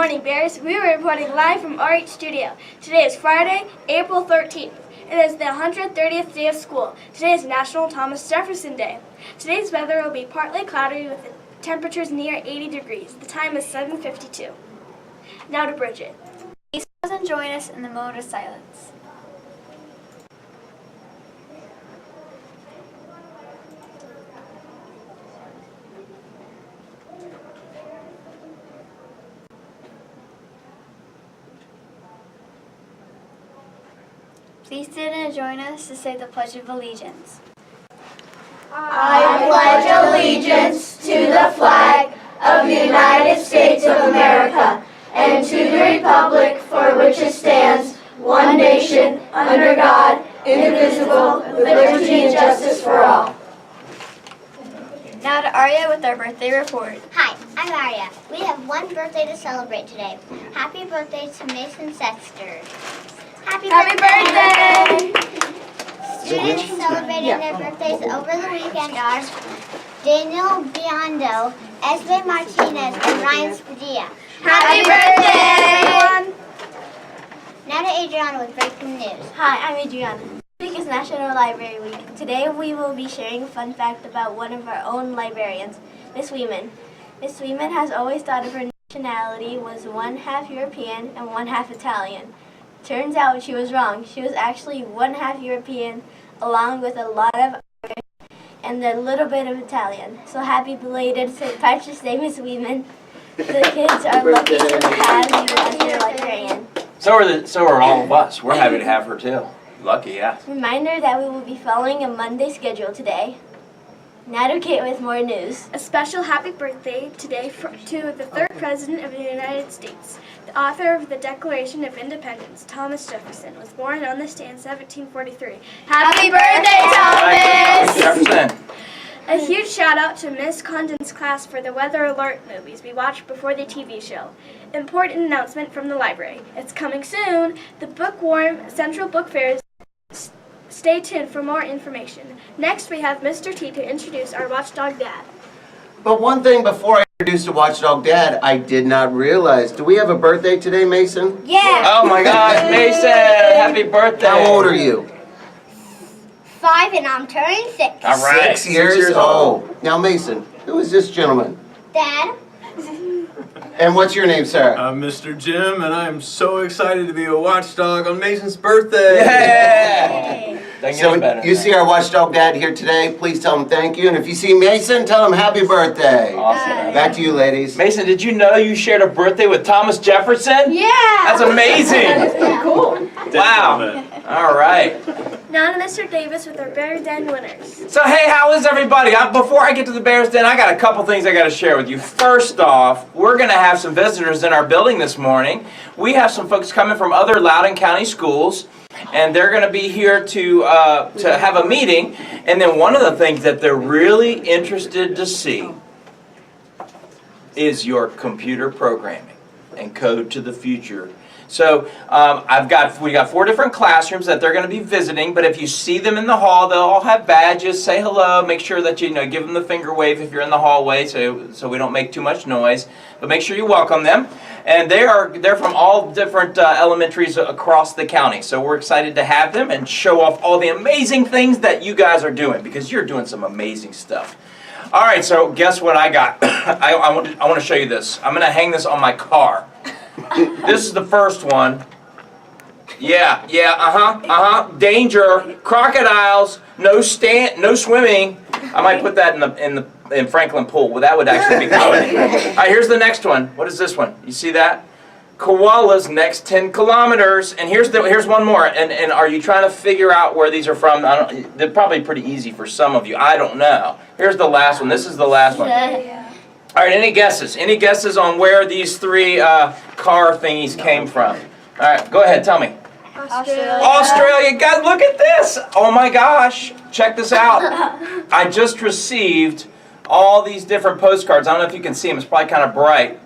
morning, Bears. We are reporting live from RH Studio. Today is Friday, April 13th. It is the 130th day of school. Today is National Thomas Jefferson Day. Today's weather will be partly cloudy with temperatures near 80 degrees. The time is 7:52. Now to Bridget. Please pause and join us in the moment of silence. Please stand and join us to say the Pledge of Allegiance. I pledge allegiance to the flag of the United States of America and to the republic for which it stands, one nation, under God, indivisible, with liberty and justice for all. Now to Arya with our birthday report. Hi, I'm Arya. We have one birthday to celebrate today. Happy birthday to Mason Sexter. Happy birthday! Students celebrating their birthdays over the weekend are Daniel Biondo, Esme Martinez, and Ryan Spadilla. Happy birthday! Now to Adriana with breaking news. Hi, I'm Adriana. This week is National Library Week. Today we will be sharing a fun fact about one of our own librarians, Miss Weeman. Miss Weeman has always thought of her nationality was one half European and one half Italian. Turns out she was wrong. She was actually one half European along with a lot of Irish and a little bit of Italian. So happy belated St. Patrick's Day, Miss Weeman. The kids are lucky to have you as their librarian. So are all of us. We're happy to have her too. Lucky, yeah. Reminder that we will be following a Monday schedule today. Now to Kate with more news. A special happy birthday today to the third President of the United States. The author of the Declaration of Independence, Thomas Jefferson, was born on this day in 1743. Happy birthday, Thomas! Jefferson. A huge shout out to Miss Condon's class for the Weather Alert movies we watched before the TV show. Important announcement from the library. It's coming soon. The Bookworm Central Book Fair is. Stay tuned for more information. Next, we have Mr. T to introduce our Watchdog Dad. But one thing before I introduce the Watchdog Dad, I did not realize. Do we have a birthday today, Mason? Yeah! Oh my gosh, Mason! Happy birthday! How old are you? 5 and I'm turning 6. All right. 6 years old. Now, Mason, who is this gentleman? Dad? And what's your name, sir? I'm Mr. Jim, and I am so excited to be a watchdog on Mason's birthday. Yeah! So you see our Watchdog Dad here today, please tell him thank you. And if you see Mason, tell him happy birthday. Awesome. Back to you, ladies. Mason, did you know you shared a birthday with Thomas Jefferson? Yeah! That's amazing! That's pretty cool. Wow. All right. Now to Mr. Davis with our Bear Den winners. So hey, how is everybody? Before I get to the Bears Den, I got a couple things I got to share with you. First off, we're going to have some visitors in our building this morning. We have some folks coming from other Loudoun County schools, and they're going to be here to have a meeting. And then one of the things that they're really interested to see is your computer programming and code to the future. So we got 4 different classrooms that they're going to be visiting, but if you see them in the hall, they'll all have badges. Say hello. Make sure that you give them the finger wave if you're in the hallway, so we don't make too much noise. But make sure you welcome them. And they're from all different elementaries across the county. So we're excited to have them and show off all the amazing things that you guys are doing, because you're doing some amazing stuff. All right, so guess what I got? I want to show you this. I'm going to hang this on my car. This is the first one. Yeah, danger, crocodiles, no swimming. I might put that in Franklin Pool. Well, that would actually be good. All right, here's the next one. What is this one? You see that? Koalas next 10 kilometers. And here's one more. And are you trying to figure out where these are from? They're probably pretty easy for some of you. I don't know. Here's the last one. This is the last one. All right, any guesses? Any guesses on where these 3 car thingies came from? All right, go ahead, tell me. Australia, guys, look at this. Oh my gosh, check this out. I just received all these different postcards. I don't know if you can see them, it's probably kind of bright.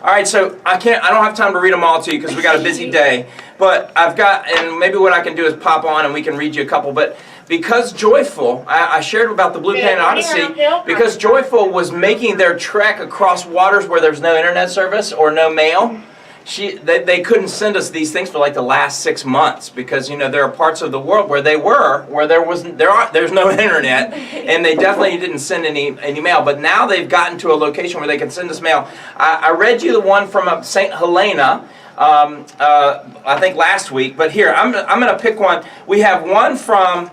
All right, so I don't have time to read them all to you because we got a busy day. But I've got, and maybe what I can do is pop on and we can read you a couple. But because Joyful, I shared about the Blue Planet Odyssey, because Joyful was making their trek across waters where there's no internet service or no mail. they couldn't send us these things for like the last 6 months because there are parts of the world where there's no internet, and they definitely didn't send any mail. But now they've gotten to a location where they can send us mail. I read you the one from St. Helena. I think last week, but here I'm going to pick one. We have one from.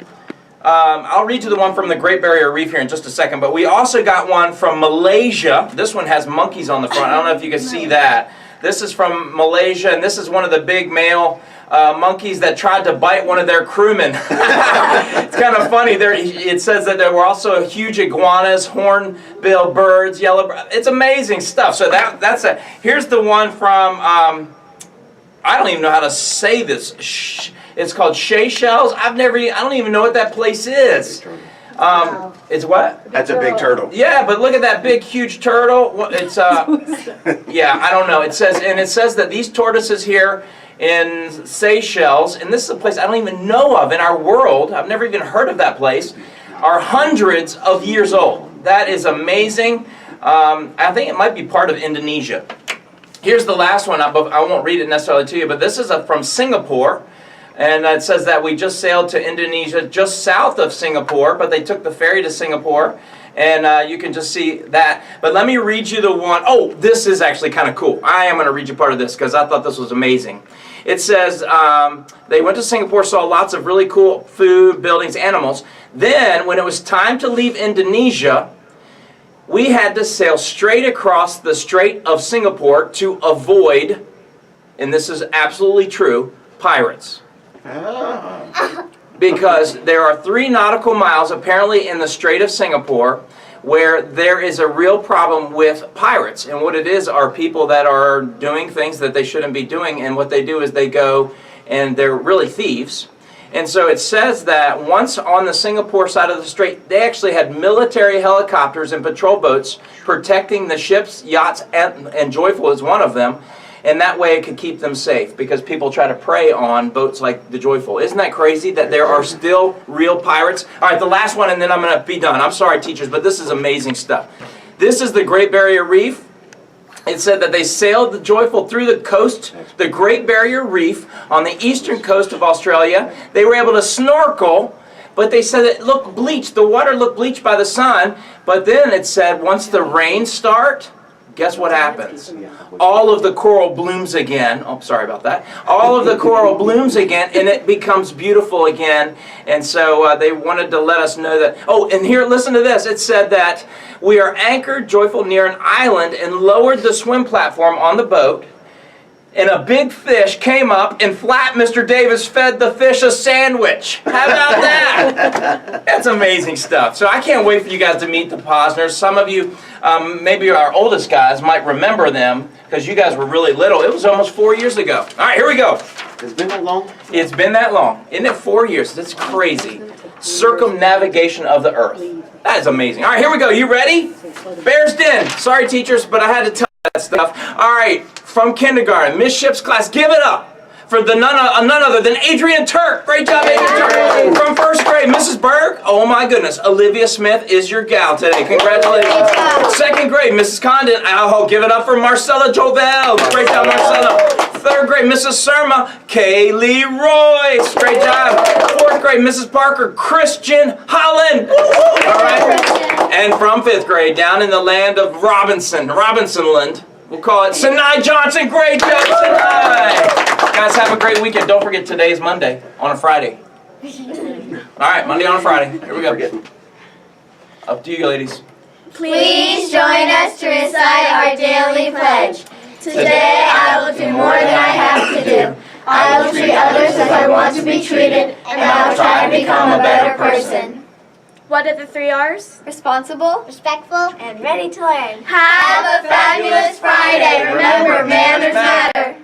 I'll read you the one from the Great Barrier Reef here in just a second. But we also got one from Malaysia. This one has monkeys on the front. I don't know if you can see that. This is from Malaysia, and this is one of the big male monkeys that tried to bite one of their crewmen. It's kind of funny. It says that there were also huge iguanas, hornbill birds, it's amazing stuff. So that's a. Here's the one from. I don't even know how to say this. It's called Seychelles. I don't even know what that place is. It's what? That's a big turtle. Yeah, but look at that big, huge turtle. It's yeah, I don't know. It says that these tortoises here in Seychelles, and this is a place I don't even know of in our world. I've never even heard of that place. Are hundreds of years old. That is amazing. I think it might be part of Indonesia. Here's the last one. I won't read it necessarily to you, but this is from Singapore. And it says that we just sailed to Indonesia just south of Singapore, but they took the ferry to Singapore. And you can just see that. But let me read you the one. Oh, this is actually kind of cool. I am going to read you part of this because I thought this was amazing. It says they went to Singapore, saw lots of really cool food, buildings, animals. Then, when it was time to leave Indonesia, we had to sail straight across the Strait of Singapore to avoid, and this is absolutely true, pirates. Because there are 3 nautical miles apparently in the Strait of Singapore where there is a real problem with pirates. And what it is are people that are doing things that they shouldn't be doing, and what they do is they go and they're really thieves. And so it says that once on the Singapore side of the strait, they actually had military helicopters and patrol boats protecting the ships, yachts, and Joyful is one of them. And that way it could keep them safe because people try to prey on boats like the Joyful. Isn't that crazy that there are still real pirates? All right, the last one and then I'm going to be done. I'm sorry, teachers, but this is amazing stuff. This is the Great Barrier Reef. It said that they sailed the Joyful through the coast, the Great Barrier Reef on the eastern coast of Australia. They were able to snorkel, but they said it looked bleached. The water looked bleached by the sun. But then it said once the rains start, guess what happens? All of the coral blooms again. Oh, sorry about that. All of the coral blooms again, and it becomes beautiful again. And so they wanted to let us know that. Oh, and here, listen to this. It said that we are anchored, Joyful, near an island and lowered the swim platform on the boat. And a big fish came up and flat Mr. Davis fed the fish a sandwich. How about that? That's amazing stuff. So I can't wait for you guys to meet the Posners. Some of you, maybe our oldest guys, might remember them because you guys were really little. It was almost 4 years ago. All right, here we go. It's been that long? It's been that long. Isn't it 4 years? That's crazy. Circumnavigation of the earth. That is amazing. All right, here we go. You ready? Bear's Den. Sorry, teachers, but I had to tell you that stuff. All right. From kindergarten, Miss Ship's class, give it up for none other than Adrian Turk. Great job, Adrian Turk. From first grade, Mrs. Berg, oh my goodness, Olivia Smith is your gal today. Congratulations. Second grade, Mrs. Condon, oh, give it up for Marcella Jovel. Great job, Marcella. Third grade, Mrs. Surma, Kaylee Royce. Great job. Fourth grade, Mrs. Parker, Christian Holland. All right. And from fifth grade, down in the land of Robinsonland, we'll call it Sinai Johnson. Great job, Sinai. Guys, have a great weekend. Don't forget today is Monday on a Friday. All right, Monday on a Friday. Here we go. Up to you, ladies. Please join us to recite our daily pledge. Today I will do more than I have to do. I will treat others as I want to be treated, and I will try to become a better person. What are the 3 R's? Responsible, Respectful, And ready to learn. Have a fabulous Friday. Remember, manners matter.